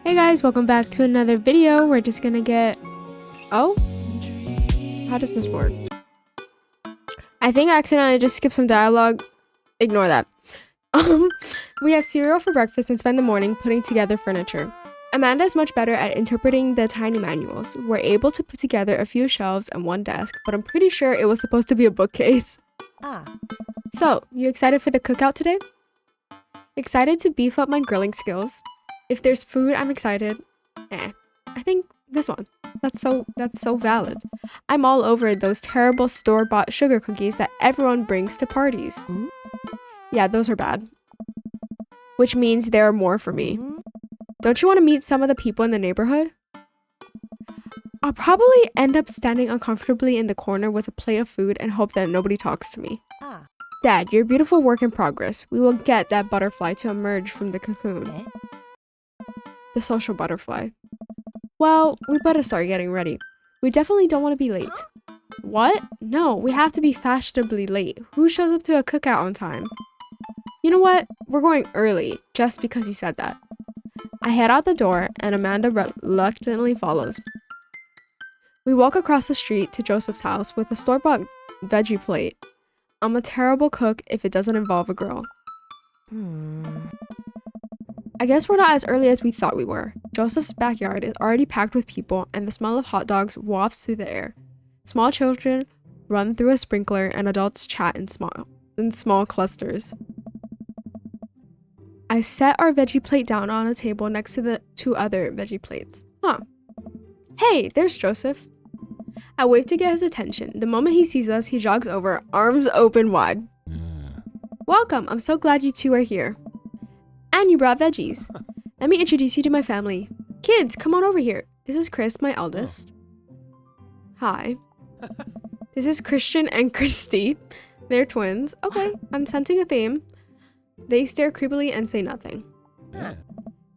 Hey guys, welcome back to another video. We're just gonna get... Oh? How does this work? I think I accidentally just skipped some dialogue. Ignore that. We have cereal for breakfast and spend the morning putting together furniture. Amanda is much better at interpreting the tiny manuals. We're able to put together a few shelves and one desk, but I'm pretty sure it was supposed to be a bookcase. So, you excited for the cookout today? Excited to beef up my grilling skills. If there's food, I'm excited. I think this one. That's so valid. I'm all over those terrible store-bought sugar cookies that everyone brings to parties. Yeah, those are bad. Which means there are more for me. Don't you want to meet some of the people in the neighborhood? I'll probably end up standing uncomfortably in the corner with a plate of food and hope that nobody talks to me. Dad, you're a beautiful work in progress. We will get that butterfly to emerge from the cocoon. The social butterfly. Well, we better start getting ready. We definitely don't want to be late. What? No, we have to be fashionably late. Who shows up to a cookout on time? You know what? We're going early, just because you said that. I head out the door, and Amanda reluctantly follows. We walk across the street to Joseph's house with a store-bought veggie plate. I'm a terrible cook if it doesn't involve a grill. I guess we're not as early as we thought we were. Joseph's backyard is already packed with people, and the smell of hot dogs wafts through the air. Small children run through a sprinkler, and adults chat in small clusters. I set our veggie plate down on a table next to the two other veggie plates. Hey, there's Joseph. I wave to get his attention. The moment he sees us, he jogs over, arms open wide. Welcome, I'm so glad you two are here. And you brought veggies. Let me introduce you to my family. Kids, come on over here. This is Chris, my eldest. Hi. This is Christian and Christy. They're twins. Okay, I'm sensing a theme. They stare creepily and say nothing.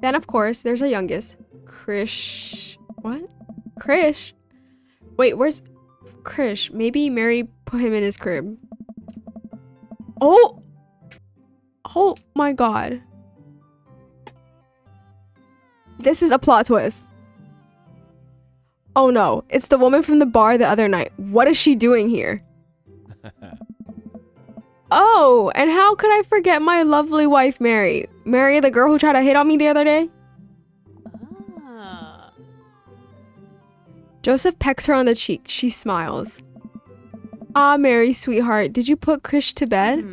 Then, of course, there's our youngest. What? Krish? Wait, where's Krish? Maybe Mary put him in his crib. Oh my god. This is a plot twist. Oh no, it's the woman from the bar the other night. What is she doing here? Oh, and how could I forget my lovely wife, Mary? Mary, the girl who tried to hit on me the other day? Joseph pecks her on the cheek. She smiles. Ah, Mary, sweetheart, did you put Krish to bed?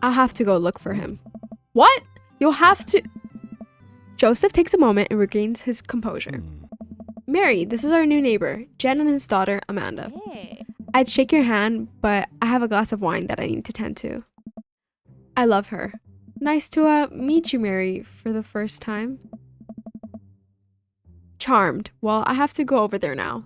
I'll have to go look for him. What? You'll have to... Joseph takes a moment and regains his composure. Mary, this is our new neighbor, Jen and his daughter, Amanda. I'd shake your hand, but I have a glass of wine that I need to tend to. I love her. Nice to meet you, Mary, for the first time. Charmed. Well, I have to go over there now.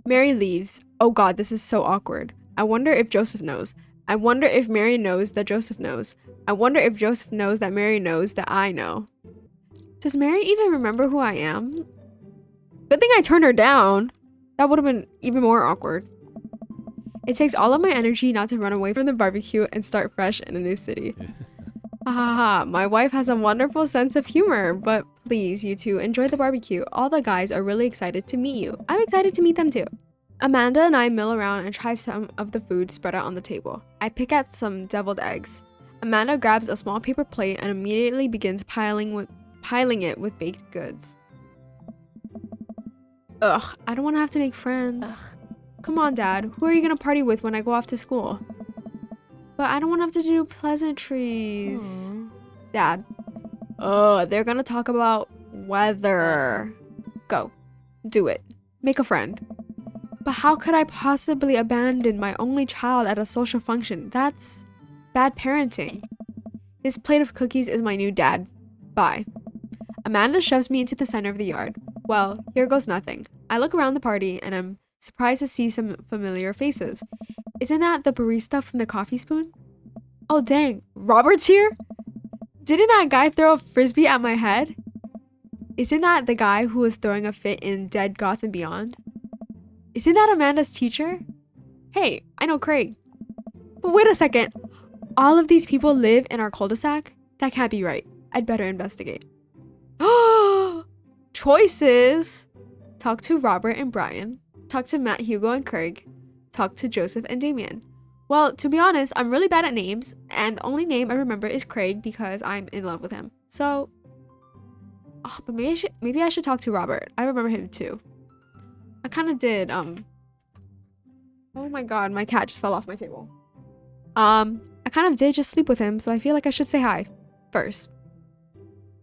Mary leaves. Oh god, this is so awkward. I wonder if Joseph knows. I wonder if Mary knows that Joseph knows. I wonder if Joseph knows that Mary knows that I know. Does Mary even remember who I am? Good thing I turned her down. That would have been even more awkward. It takes all of my energy not to run away from the barbecue and start fresh in a new city. Ha ha ha, my wife has a wonderful sense of humor, but please, you two, enjoy the barbecue. All the guys are really excited to meet you. I'm excited to meet them too. Amanda and I mill around and try some of the food spread out on the table. I pick at some deviled eggs. Amanda grabs a small paper plate and immediately begins piling it with baked goods. Ugh, I don't want to have to make friends. Come on, Dad. Who are you going to party with when I go off to school? But I don't want to have to do pleasantries. Dad. They're going to talk about weather. Go. Do it. Make a friend. But how could I possibly abandon my only child at a social function? That's bad parenting. This plate of cookies is my new dad. Bye. Amanda shoves me into the center of the yard. Well, here goes nothing. I look around the party and I'm surprised to see some familiar faces. Isn't that the barista from the Coffee Spoon? Oh dang, Robert's here? Didn't that guy throw a frisbee at my head? Isn't that the guy who was throwing a fit in Dead Goth and Beyond? Isn't that Amanda's teacher? Hey, I know Craig. But wait a second. All of these people live in our cul-de-sac? That can't be right. I'd better investigate. Oh! choices. Talk to Robert and Brian. Talk to Matt, Hugo, and Craig. Talk to Joseph and Damien. Well, to be honest, I'm really bad at names, and the only name I remember is Craig because I'm in love with him. So, but maybe I should talk to Robert. I remember him too. I kind of did. Oh my god, my cat just fell off my table. I kind of did just sleep with him, so I feel like I should say hi first.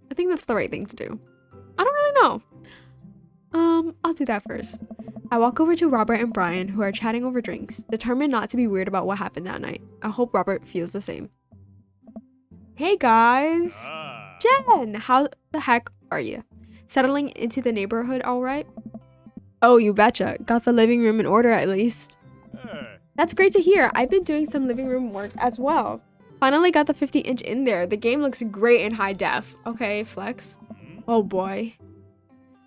I think that's the right thing to do. I don't really know. I'll do that first. I walk over to Robert and Brian, who are chatting over drinks, determined not to be weird about what happened that night. I hope Robert feels the same. Hey guys! Jen! How the heck are you? Settling into the neighborhood all right? Oh, you betcha. Got the living room in order at least. That's great to hear. I've been doing some living room work as well. Finally got the 50-inch in there. The game looks great in high def. Okay, flex. Oh boy.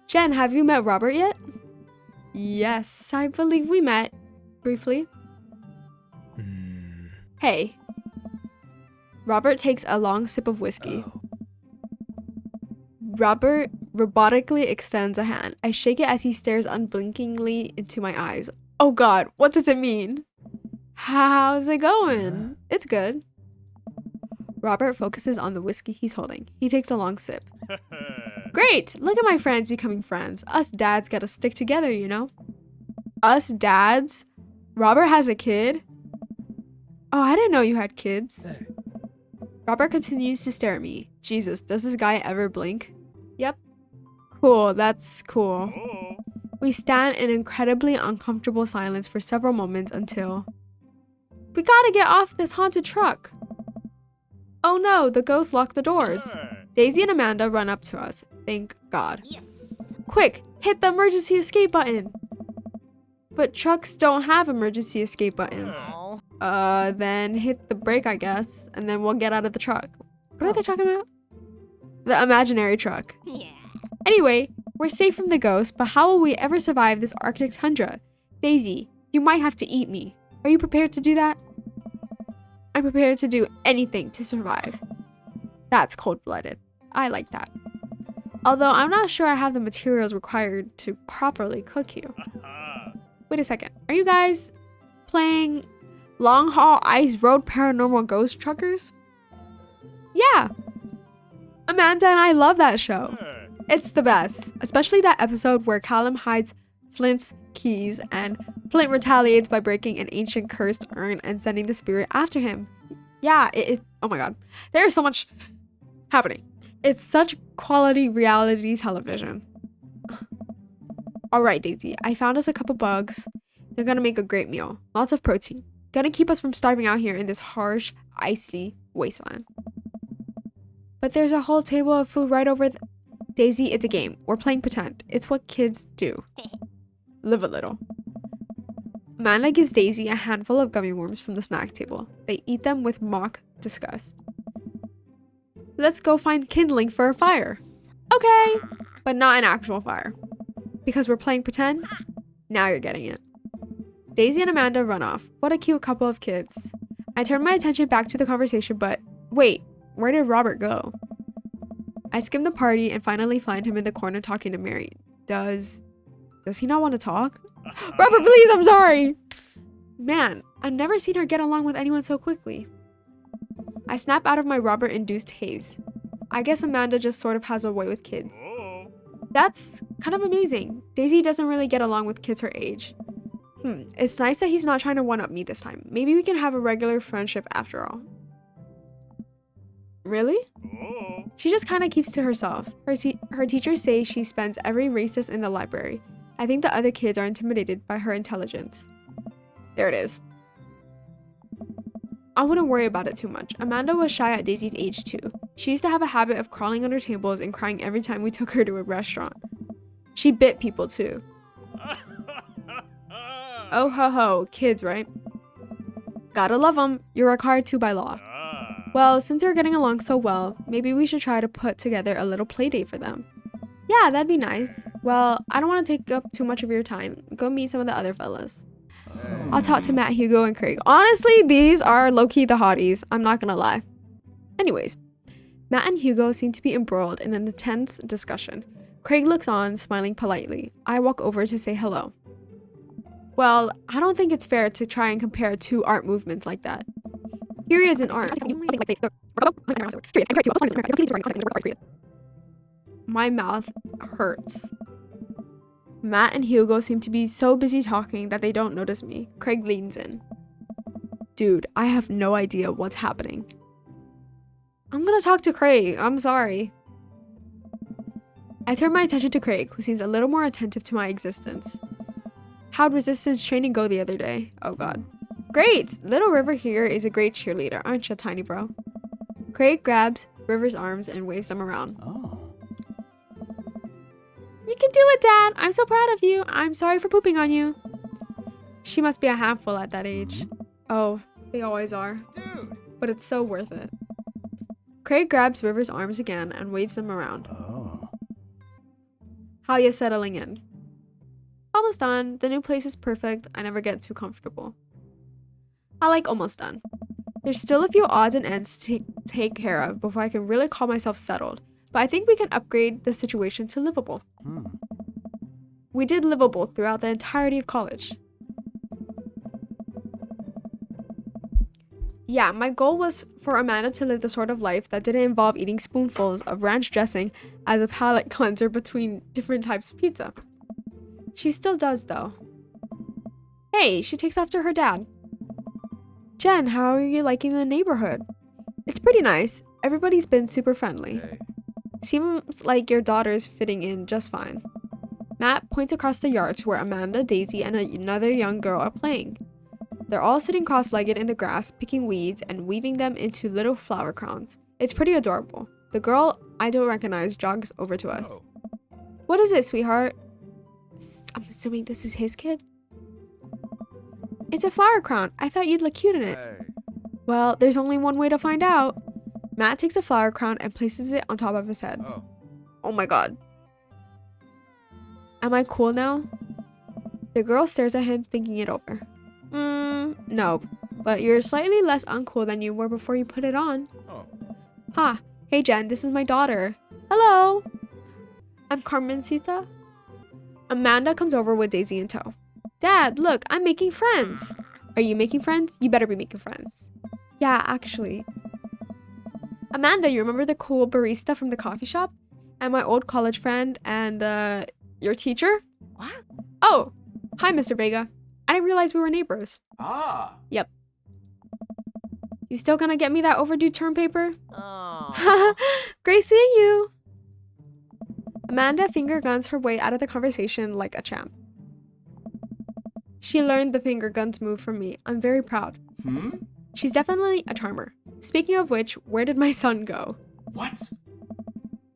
Jen, have you met Robert yet? Yes, I believe we met briefly. Hey. Robert takes a long sip of whiskey. Robert robotically extends a hand. I shake it as he stares unblinkingly into my eyes. Oh god, what does it mean? How's it going? It's good. Robert focuses on the whiskey he's holding. He takes a long sip. Great! Look at my friends becoming friends. Us dads gotta stick together, you know? Us dads? Robert has a kid? Oh, I didn't know you had kids. Robert continues to stare at me. Jesus, does this guy ever blink? Yep. Cool, that's cool. We stand in incredibly uncomfortable silence for several moments until... We gotta get off this haunted truck! Oh no, the ghost locked the doors. Daisy and Amanda run up to us. Thank God. Yes. Quick, hit the emergency escape button. But trucks don't have emergency escape buttons. Then hit the brake, I guess, and then we'll get out of the truck. What are they talking about? The imaginary truck. Yeah. Anyway, we're safe from the ghost, but how will we ever survive this Arctic tundra? Daisy, you might have to eat me. Are you prepared to do that? I'm prepared to do anything to survive. That's cold-blooded. I like that. Although I'm not sure I have the materials required to properly cook you. Wait a second. Are you guys playing Long Haul Ice Road Paranormal Ghost Truckers? Yeah. Amanda and I love that show. It's the best. Especially that episode where Callum hides Flint's keys and Flint retaliates by breaking an ancient cursed urn and sending the spirit after him. Yeah, oh my god. There's so much happening. It's such quality reality television. Alright, Daisy, I found us a couple bugs. They're gonna make a great meal. Lots of protein. Gonna keep us from starving out here in this harsh, icy wasteland. But there's a whole table of food right over Daisy, it's a game. We're playing pretend. It's what kids do. Live a little. Amanda gives Daisy a handful of gummy worms from the snack table. They eat them with mock disgust. Let's go find kindling for a fire. Okay, but not an actual fire. Because we're playing pretend? Now you're getting it. Daisy and Amanda run off. What a cute couple of kids. I turn my attention back to the conversation, but wait, where did Robert go? I skim the party and finally find him in the corner talking to Mary. Does he not want to talk? Robert, please, I'm sorry. Man, I've never seen her get along with anyone so quickly. I snap out of my Robert-induced haze. I guess Amanda just sort of has a way with kids. That's kind of amazing. Daisy doesn't really get along with kids her age. It's nice that he's not trying to one-up me this time. Maybe we can have a regular friendship after all. Really? She just kind of keeps to herself. Her teachers say she spends every recess in the library. I think the other kids are intimidated by her intelligence. There it is. I wouldn't worry about it too much. Amanda was shy at Daisy's age too. She used to have a habit of crawling under tables and crying every time we took her to a restaurant. She bit people too. Oh ho ho, kids, right? Gotta love them. You're required to by law. Well, since we're getting along so well, maybe we should try to put together a little play date for them. Yeah, that'd be nice. Well, I don't want to take up too much of your time. Go meet some of the other fellas. I'll talk to Matt, Hugo, and Craig. Honestly, these are low-key the hotties. I'm not gonna lie. Anyways, Matt and Hugo seem to be embroiled in an intense discussion. Craig looks on, smiling politely. I walk over to say hello. Well, I don't think it's fair to try and compare two art movements like that. Periods in art. My mouth hurts. Matt and Hugo seem to be so busy talking that they don't notice me. Craig leans in. Dude, I have no idea what's happening. I'm gonna talk to Craig. I'm sorry. I turn my attention to Craig, who seems a little more attentive to my existence. How'd resistance training go the other day? Oh god. Great! Little River here is a great cheerleader, aren't you, tiny bro? Craig grabs River's arms and waves them around. Oh. You can do it, Dad! I'm so proud of you! I'm sorry for pooping on you. She must be a handful at that age. Oh, they always are. Dude! But it's so worth it. Craig grabs River's arms again and waves them around. Oh. How you settling in? Almost done. The new place is perfect. I never get too comfortable. I like almost done. There's still a few odds and ends to take care of before I can really call myself settled, but I think we can upgrade the situation to livable. We did livable throughout the entirety of college. Yeah, my goal was for Amanda to live the sort of life that didn't involve eating spoonfuls of ranch dressing as a palate cleanser between different types of pizza. She still does, though. Hey, she takes after her dad. Jen, how are you liking the neighborhood? It's pretty nice. Everybody's been super friendly. Hey. Seems like your daughter's fitting in just fine. Matt points across the yard to where Amanda, Daisy, and another young girl are playing. They're all sitting cross-legged in the grass, picking weeds and weaving them into little flower crowns. It's pretty adorable. The girl I don't recognize jogs over to us. Oh. What is it, sweetheart? I'm assuming this is his kid? It's a flower crown. I thought you'd look cute in it. Hey. Well, there's only one way to find out. Matt takes a flower crown and places it on top of his head. Oh. Oh my god. Am I cool now? The girl stares at him, thinking it over. No. But you're slightly less uncool than you were before you put it on. Oh. Ha. Hey Jen, this is my daughter. Hello. I'm Carmencita. Amanda comes over with Daisy in tow. Dad, look, I'm making friends. Are you making friends? You better be making friends. Yeah, actually. Amanda, you remember the cool barista from the coffee shop? And my old college friend and, your teacher? What? Oh, hi, Mr. Vega. I didn't realize we were neighbors. Ah. Yep. You still gonna get me that overdue term paper? Oh. Great seeing you. Amanda finger guns her way out of the conversation like a champ. She learned the finger guns move from me. I'm very proud. She's definitely a charmer. Speaking of which, where did my son go? What?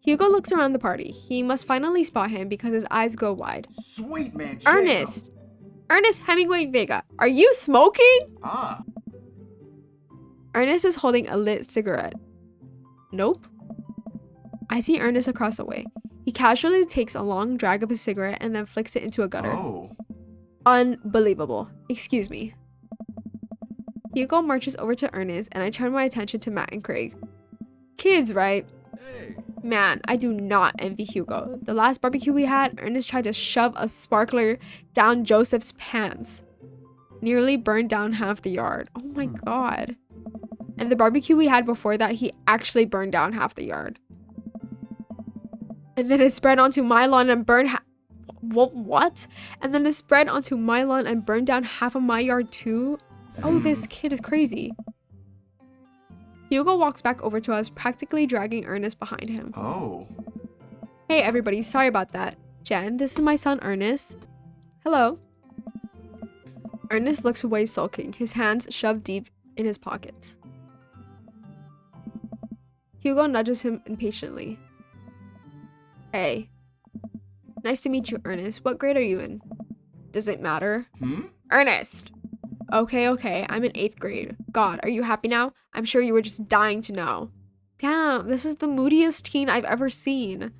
Hugo looks around the party. He must finally spot him because his eyes go wide. Sweet man. Ernest! Ernest Hemingway Vega, are you smoking? Ah. Ernest is holding a lit cigarette. Nope. I see Ernest across the way. He casually takes a long drag of his cigarette and then flicks it into a gutter. Oh. Unbelievable. Excuse me. Hugo marches over to Ernest and I turn my attention to Matt and Craig. Kids, right? Hey. Man, I do not envy Hugo. The last barbecue we had, Ernest tried to shove a sparkler down Joseph's pants. Nearly burned down half the yard. Oh my god. And the barbecue we had before that, he actually burned down half the yard. And then it spread onto my lawn and burned what? And then it spread onto my lawn and burned down half of my yard too? Oh, this kid is crazy. Hugo walks back over to us, practically dragging Ernest behind him. Oh. Hey everybody, sorry about that. Jen, this is my son Ernest. Hello. Ernest looks away sulking, his hands shoved deep in his pockets. Hugo nudges him impatiently. Hey. Nice to meet you, Ernest. What grade are you in? Does it matter? Ernest! Okay, I'm in 8th grade. God, are you happy now? I'm sure you were just dying to know. Damn, this is the moodiest teen I've ever seen.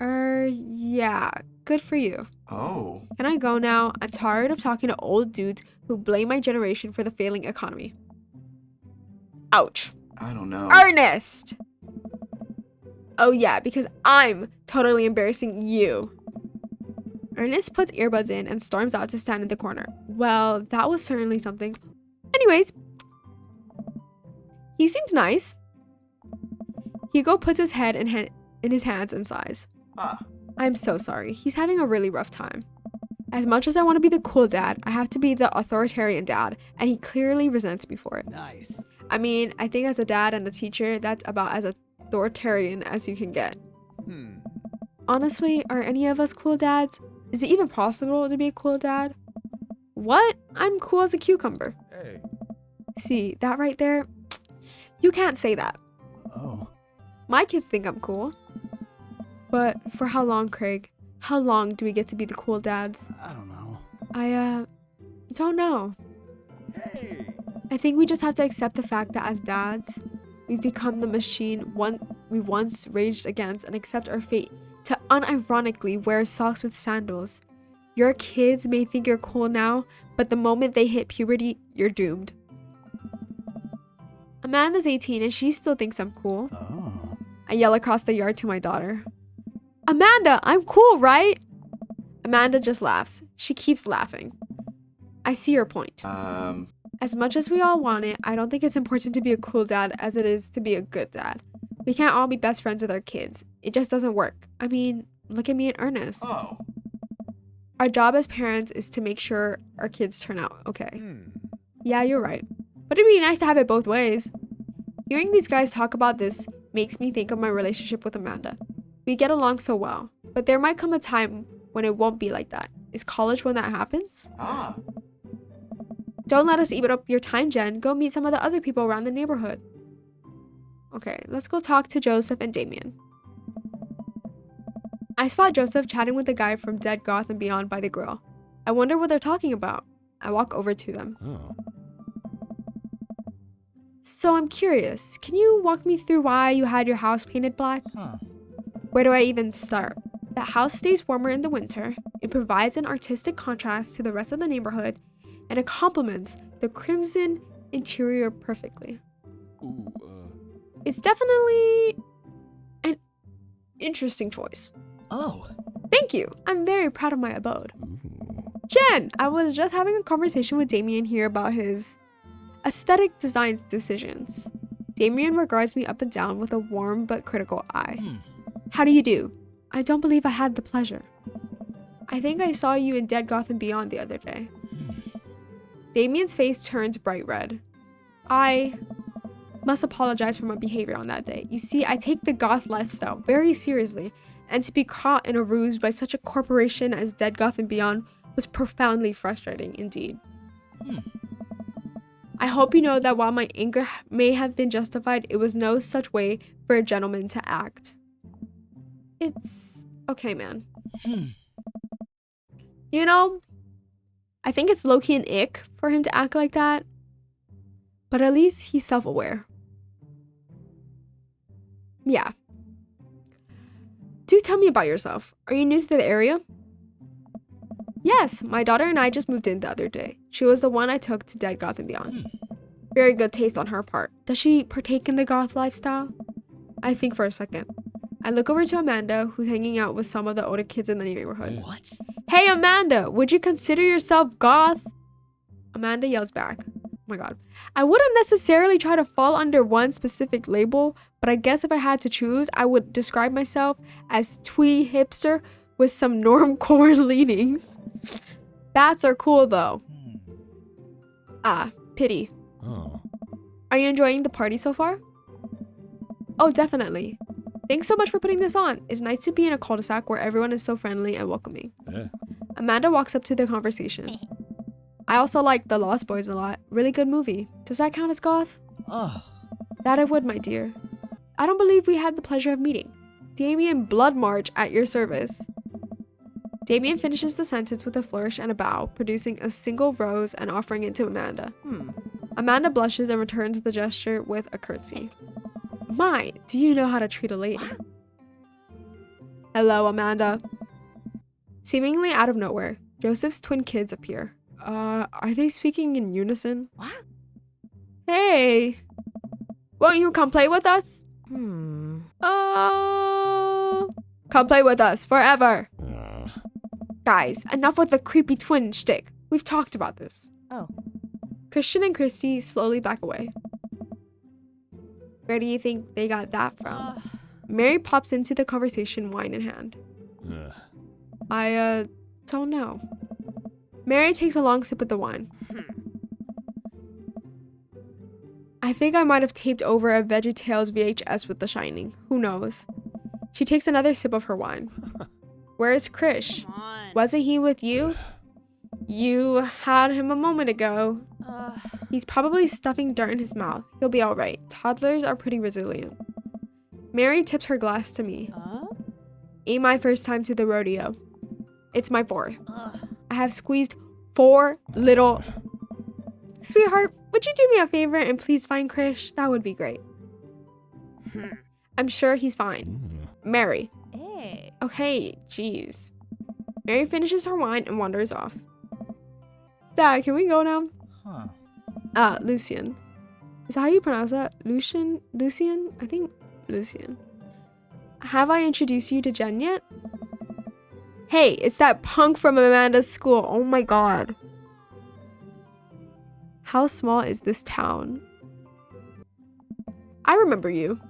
Yeah, good for you. Oh. Can I go now? I'm tired of talking to old dudes who blame my generation for the failing economy. Ouch. I don't know. Ernest! Oh yeah, because I'm totally embarrassing you. Ernest puts earbuds in and storms out to stand in the corner. Well, that was certainly something. Anyways, he seems nice. Hugo puts his head in his hands and sighs. I'm so sorry. He's having a really rough time. As much as I want to be the cool dad, I have to be the authoritarian dad, and he clearly resents me for it. Nice. I mean, I think as a dad and a teacher, that's about as authoritarian as you can get. Honestly, are any of us cool dads? Is it even possible to be a cool dad? What? I'm cool as a cucumber. Hey. See, that right there? You can't say that. Oh. My kids think I'm cool. But for how long, Craig? How long do we get to be the cool dads? I don't know. I don't know. Hey. I think we just have to accept the fact that as dads, we've become the machine we once raged against and accept our fate to unironically wear socks with sandals. Your kids may think you're cool now, but the moment they hit puberty, you're doomed. Amanda's 18 and she still thinks I'm cool. Oh. I yell across the yard to my daughter. Amanda, I'm cool, right? Amanda just laughs. She keeps laughing. I see your point. As much as we all want it, I don't think it's important to be a cool dad as it is to be a good dad. We can't all be best friends with our kids. It just doesn't work. I mean, look at me and Ernest. Oh. Our job as parents is to make sure our kids turn out okay. Yeah, you're right. But it'd be nice to have it both ways. Hearing these guys talk about this makes me think of my relationship with Amanda. We get along so well, but there might come a time when it won't be like that. Is college when that happens? Don't let us eat up your time, Jen. Go meet some of the other people around the neighborhood. Okay, let's go talk to Joseph and Damien. I spot Joseph chatting with the guy from Dead Goth and Beyond by the grill. I wonder what they're talking about. I walk over to them. Oh. So I'm curious, can you walk me through why you had your house painted black? Huh. Where do I even start? The house stays warmer in the winter, it provides an artistic contrast to the rest of the neighborhood, and it complements the crimson interior perfectly. Ooh, It's definitely an interesting choice. Oh. Thank you. I'm very proud of my abode. Ooh. Jen, I was just having a conversation with Damien here about his aesthetic design decisions. Damien regards me up and down with a warm but critical eye. How do you do? I don't believe I had the pleasure. I think I saw you in Dead Goth and Beyond the other day. Damien's face turns bright red. I must apologize for my behavior on that day. You see, I take the goth lifestyle very seriously, and to be caught in a ruse by such a corporation as Dead Goth and Beyond was profoundly frustrating indeed. I hope you know that while my anger may have been justified, it was no such way for a gentleman to act. It's okay, man. You know, I think it's low-key an ick for him to act like that, but at least he's self-aware. Yeah. Do tell me about yourself. Are you new to the area? Yes, my daughter and I just moved in the other day. She was the one I took to Dead Goth and Beyond. Very good taste on her part. Does she partake in the goth lifestyle? I think for a second. I look over to Amanda, who's hanging out with some of the older kids in the neighborhood. What? Hey, Amanda, would you consider yourself goth? Amanda yells back. Oh my god. I wouldn't necessarily try to fall under one specific label, but I guess if I had to choose, I would describe myself as twee hipster with some normcore leanings. Bats are cool though. Ah, pity. Oh. Are you enjoying the party so far? Oh, definitely. Thanks so much for putting this on. It's nice to be in a cul-de-sac where everyone is so friendly and welcoming. Yeah. Amanda walks up to the conversation. I also like The Lost Boys a lot. Really good movie. Does that count as goth? Oh. That I would, my dear. I don't believe we had the pleasure of meeting. Damien Bloodmarch at your service. Damien finishes the sentence with a flourish and a bow, producing a single rose and offering it to Amanda. Amanda blushes and returns the gesture with a curtsy. My, do you know how to treat a lady? Hello, Amanda. Seemingly out of nowhere, Joseph's twin kids appear. Are they speaking in unison? What? Hey! Won't you come play with us? Come play with us forever. Guys, enough with the creepy twin shtick. We've talked about this. Oh. Christian and Christy slowly back away. Where do you think they got that from? Mary pops into the conversation, wine in hand. I don't know. Mary takes a long sip of the wine. I think I might have taped over a VeggieTales VHS with The Shining. Who knows? She takes another sip of her wine. Where's Krish? Come on. Wasn't he with you? You had him a moment ago. He's probably stuffing dirt in his mouth. He'll be all right. Toddlers are pretty resilient. Mary tips her glass to me. Ain't my first time to the rodeo. It's my fourth. I have squeezed 4 little... Sweetheart, would you do me a favor and please find Krish? That would be great. I'm sure he's fine. Mary. Hey. Okay, jeez. Mary finishes her wine and wanders off. Dad, can we go now? Lucian. Is that how you pronounce that? Lucian? I think Lucian. Have I introduced you to Jen yet? Hey, it's that punk from Amanda's school. Oh my god. How small is this town? I remember you.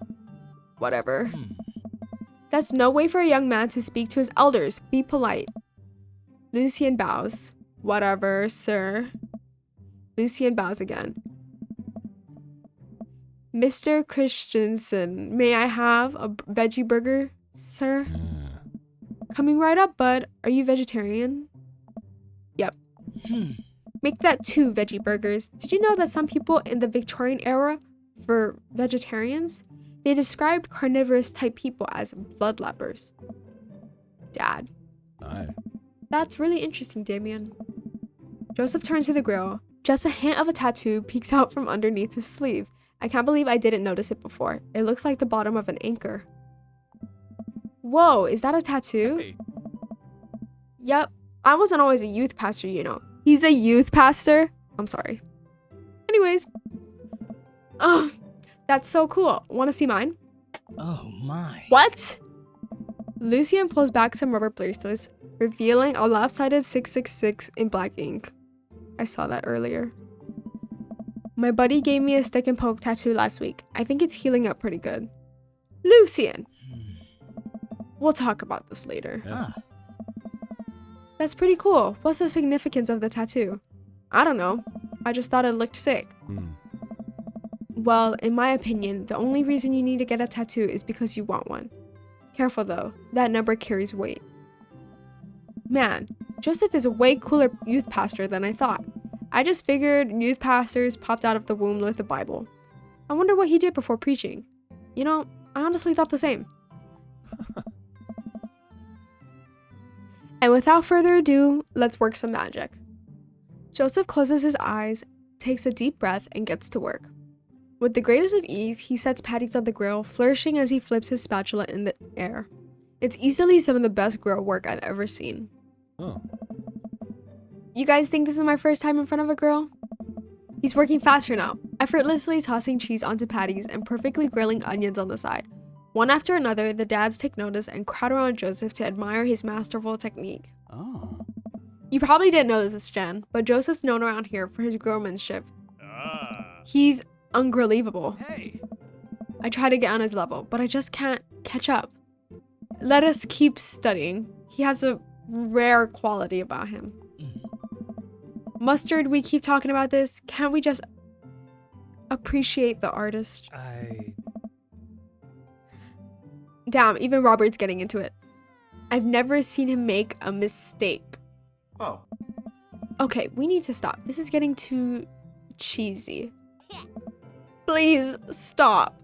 Whatever. That's no way for a young man to speak to his elders. Be polite. Lucian bows. Whatever, sir. Lucian bows again. Mr. Christensen, may I have a veggie burger, sir? Coming right up, bud. Are you vegetarian? Yep. Make that 2 veggie burgers. Did you know that some people in the Victorian era were vegetarians? They described carnivorous type people as bloodlappers. Dad. Aye. That's really interesting, Damien. Joseph turns to the grill. Just a hint of a tattoo peeks out from underneath his sleeve. I can't believe I didn't notice it before. It looks like the bottom of an anchor. Whoa, is that a tattoo? Hey. Yep. I wasn't always a youth pastor, you know. He's a youth pastor? I'm sorry. Anyways. Oh, that's so cool. Want to see mine? Oh my. What? Lucian pulls back some rubber bracelets, revealing a lopsided 666 in black ink. I saw that earlier. My buddy gave me a stick and poke tattoo last week. I think it's healing up pretty good. Lucian! We'll talk about this later. That's pretty cool. What's the significance of the tattoo? I don't know. I just thought it looked sick. Well, in my opinion, the only reason you need to get a tattoo is because you want one. Careful though, that number carries weight. Man, Joseph is a way cooler youth pastor than I thought. I just figured youth pastors popped out of the womb with the Bible. I wonder what he did before preaching. You know, I honestly thought the same. And without further ado, let's work some magic. Joseph closes his eyes, takes a deep breath, and gets to work. With the greatest of ease, he sets patties on the grill, flourishing as he flips his spatula in the air. It's easily some of the best grill work I've ever seen. You guys think this is my first time in front of a grill? He's working faster now, effortlessly tossing cheese onto patties and perfectly grilling onions on the side. One after another, the dads take notice and crowd around Joseph to admire his masterful technique. You probably didn't know this, Jen, but Joseph's known around here for his grillmanship. He's ungrillable. Hey. I try to get on his level, but I just can't catch up. Let us keep studying. He has a rare quality about him. Mustard, we keep talking about this. Can't we just appreciate the artist? Damn, even Robert's getting into it. I've never seen him make a mistake. Oh. Okay, we need to stop. This is getting too cheesy. Please stop.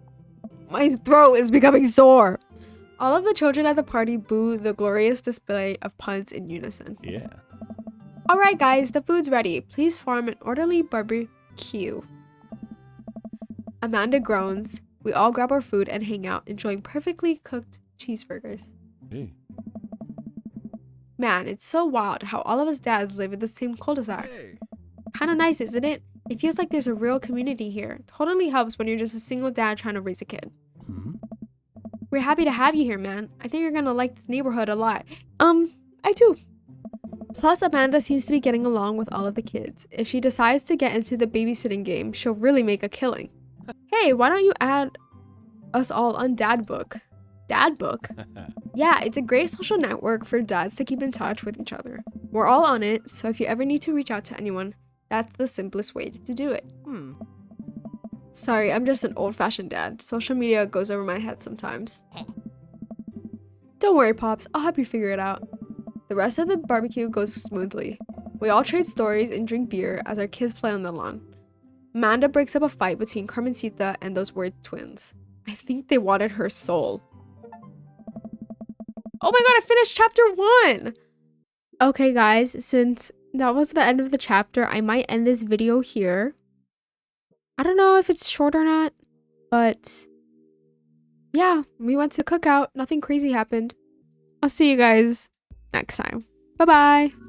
My throat is becoming sore. All of the children at the party boo the glorious display of puns in unison. Yeah. Alright guys, the food's ready. Please form an orderly barbecue. Amanda groans. We all grab our food and hang out, enjoying perfectly cooked cheeseburgers. Hey. Man, it's so wild how all of us dads live in the same cul-de-sac. Hey. Kinda nice, isn't it? It feels like there's a real community here. Totally helps when you're just a single dad trying to raise a kid. We're happy to have you here, man. I think you're gonna like this neighborhood a lot. I do. Plus, Amanda seems to be getting along with all of the kids. If she decides to get into the babysitting game, she'll really make a killing. Hey, why don't you add us all on Dadbook? Dadbook? Yeah, it's a great social network for dads to keep in touch with each other. We're all on it, so if you ever need to reach out to anyone, that's the simplest way to do it. Sorry, I'm just an old-fashioned dad. Social media goes over my head sometimes. Don't worry, Pops. I'll help you figure it out. The rest of the barbecue goes smoothly. We all trade stories and drink beer as our kids play on the lawn. Amanda breaks up a fight between Carmencita and those weird twins. I think they wanted her soul. Oh my god, I finished chapter 1! Okay guys, since that was the end of the chapter, I might end this video here. I don't know if it's short or not, but yeah, we went to cookout. Nothing crazy happened. I'll see you guys next time. Bye-bye.